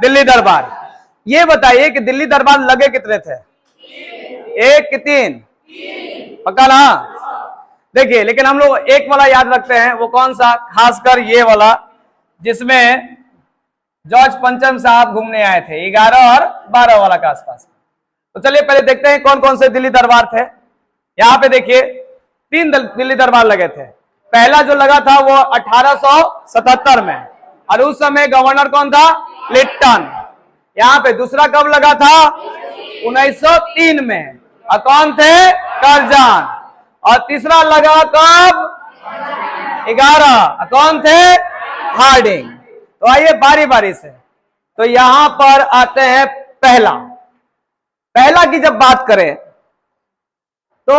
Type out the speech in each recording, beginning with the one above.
दिल्ली दरबार। ये बताइए कि दिल्ली दरबार लगे कितने थे? 1 कि 3? पक्का ना? देखिए, लेकिन हम लोग एक वाला याद रखते हैं, वो कौन सा? खासकर ये वाला, जिसमें जॉर्ज पंचम साहब घूमने आए थे 11 और 12 वाला के आसपास। तो चलिए पहले देखते हैं कौन कौन से दिल्ली दरबार थे। यहां पे देखिए 3 दिल्ली दरबार लगे थे। पहला जो लगा था वो 1877 में, और उस समय गवर्नर कौन था? लिट्टन। यहाँ पे दूसरा कब लगा था? 1903 में, और कौन थे? करजन। और तीसरा लगा कब? 11, कौन थे? हार्डिंग। तो आइए बारी बारी से, तो यहां पर आते हैं पहला की जब बात करें तो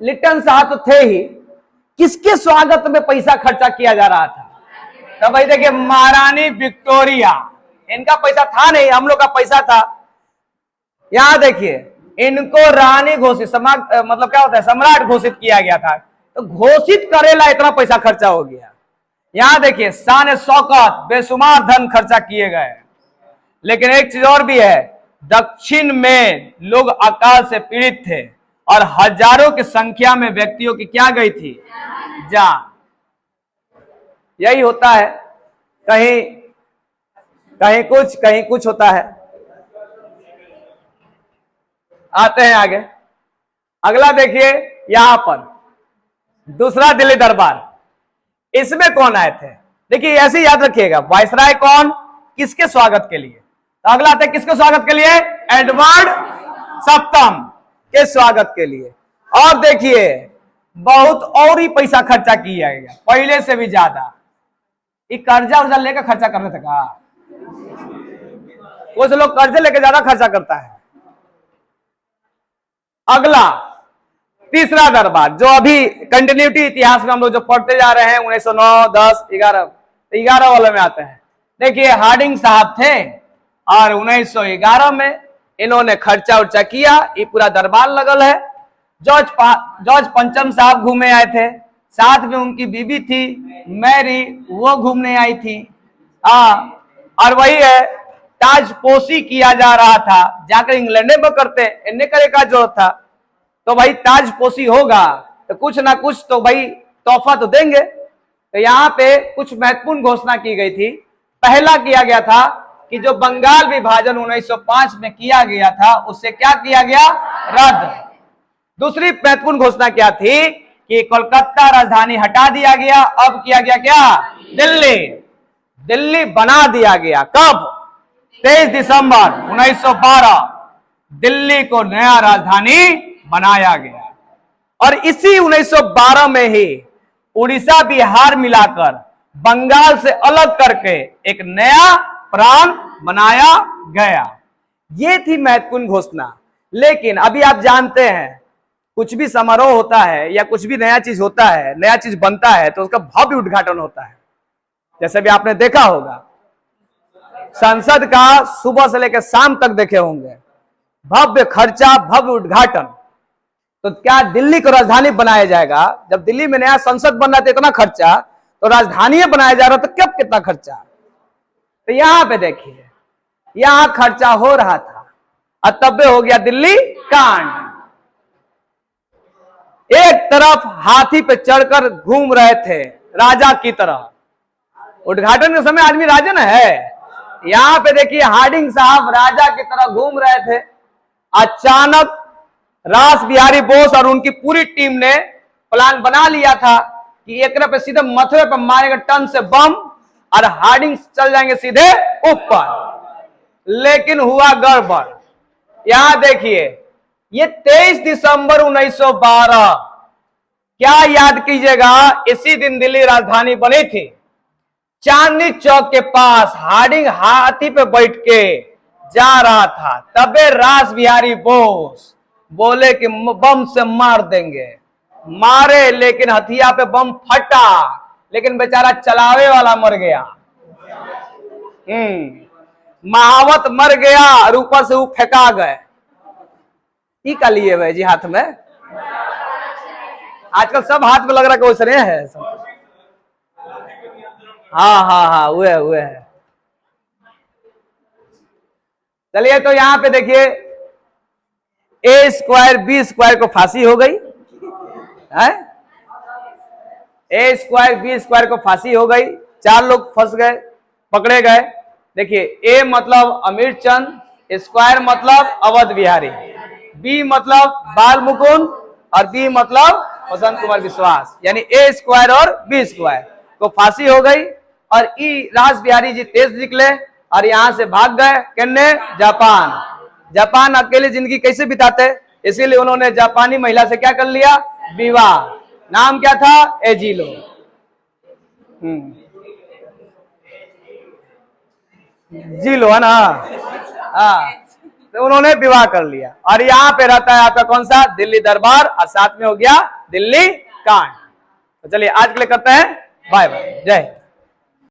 लिट्टन साहब तो थे ही, किसके स्वागत में पैसा खर्चा किया जा रहा था? तो भाई देखिए, महारानी विक्टोरिया। इनका पैसा था नहीं, हम लोग का पैसा था। यहां देखिए, इनको रानी घोषित, मतलब क्या होता है, सम्राट घोषित किया गया था। तो घोषित करेला इतना पैसा खर्चा हो गया। यहां देखिए, शान शौकत, बेशुमार धन खर्चा किए गए। लेकिन एक चीज और भी है, दक्षिण में लोग अकाल से पीड़ित थे और हजारों की संख्या में व्यक्तियों की क्या गई थी? जान। यही होता है, कहीं कहीं कुछ होता है। आते हैं आगे, अगला देखिए, यहां पर दूसरा दिल्ली दरबार। इसमें कौन आए थे? देखिए ऐसे याद रखिएगा, वायसराय कौन, किसके स्वागत के लिए? तो अगला आते हैं किसके स्वागत के लिए? एडवर्ड सप्तम के स्वागत के लिए। और देखिए, बहुत और ही पैसा खर्चा किया गया, पहले से भी ज्यादा। ये कर्जा उर्जा लेकर खर्चा करने थे का? कुछ लोग कर्जे लेकर ज्यादा खर्चा करता है। अगला तीसरा दरबार, जो अभी कंटिन्यूटी इतिहास में हम लोग जो पढ़ते जा रहे हैं, 1909, 10, 11 वाले में आते हैं। देखिए, हार्डिंग साहब थे और 1911 में इन्होंने खर्चा उर्चा किया। ये पूरा दरबार लगल है। जॉर्ज पंचम साहब घूमे आए थे, साथ में उनकी बीबी थी मैरी, वो घूमने आई थी। और वही है, ताजपोशी किया जा रहा था। जाकर इंग्लैंड में करते, इन्हें करे का जरूरत था। तो भाई ताजपोशी होगा तो कुछ ना कुछ तो भाई तोहफा तो देंगे। तो यहाँ पे कुछ महत्वपूर्ण घोषणा की गई थी। पहला किया गया था कि जो बंगाल विभाजन 1905 में किया गया था, उससे क्या किया गया? रद्द। दूसरी महत्वपूर्ण घोषणा क्या थी कि कोलकाता राजधानी हटा दिया गया, अब किया गया क्या? दिल्ली बना दिया गया। कब? 23 दिसंबर 1912 दिल्ली को नया राजधानी बनाया गया। और इसी 1912 में ही उड़ीसा बिहार मिलाकर बंगाल से अलग करके एक नया प्रांत बनाया गया। ये थी महत्वपूर्ण घोषणा। लेकिन अभी आप जानते हैं, कुछ भी समारोह होता है या कुछ भी नया चीज होता है, नया चीज बनता है, तो उसका भव्य उद्घाटन होता है। जैसे भी आपने देखा होगा, संसद का सुबह से लेकर शाम तक देखे होंगे, भव्य खर्चा, भव्य उद्घाटन। तो क्या दिल्ली को राजधानी बनाया जाएगा? जब दिल्ली में नया संसद बन रहा था, इतना खर्चा, तो राजधानी बनाया जा रहा था, कब कितना खर्चा? तो यहां पे देखिए, यहां खर्चा हो रहा था और तब हो गया दिल्ली कांड। एक तरफ हाथी पे चढ़कर घूम रहे थे राजा की तरह। उद्घाटन के समय आदमी राजा न है। यहां पे देखिए, हार्डिंग साहब राजा की तरह घूम रहे थे। अचानक रास बिहारी बोस और उनकी पूरी टीम ने प्लान बना लिया था कि एक पे सीधे मथुरे पे मारेंगे टन से बम और हार्डिंग चल जाएंगे सीधे ऊपर। लेकिन हुआ गड़बड़। यहां देखिए, ये 23 दिसंबर 1912, क्या याद कीजिएगा, इसी दिन दिल्ली राजधानी बनी थी। चांदनी चौक के पास हार्डिंग हाथी पे बैठ के जा रहा था। तबे रास बिहारी बोस बोले कि बम से मार देंगे। मारे, लेकिन हथिया पे बम फटा, लेकिन बेचारा चलावे वाला मर गया। महावत मर गया और ऊपर से वो फेंका गए। ई का लिए भाई जी हाथ में, आजकल सब हाथ में लग रहा है कि वैसे है। हाँ, हुए है। चलिए तो यहां पे देखिए ए स्क्वायर बी स्क्वायर को फांसी हो गई है, ए स्क्वायर बी स्क्वायर को फांसी हो गई, 4 लोग फंस गए, पकड़े गए। देखिए ए मतलब अमीर चंद, स्क्वायर मतलब अवध बिहारी, बी मतलब बाल मुकुंद और बी मतलब वसंत कुमार विश्वास, यानी ए स्क्वायर और बी स्क्वायर को फांसी हो गई। और ई रास बिहारी जी तेज निकले और यहां से भाग गए किन्ने, जापान। जापान अकेले जिंदगी कैसे बिताते, इसीलिए उन्होंने जापानी महिला से क्या कर लिया, विवाह। नाम क्या था, एजिलो। जिलो है ना, हाँ, तो उन्होंने विवाह कर लिया। और यहाँ पे रहता है आपका कौन सा, दिल्ली दरबार, और साथ में हो गया दिल्ली कांड। तो चलिए आज के लिए करते हैं, बाय बाय, जय।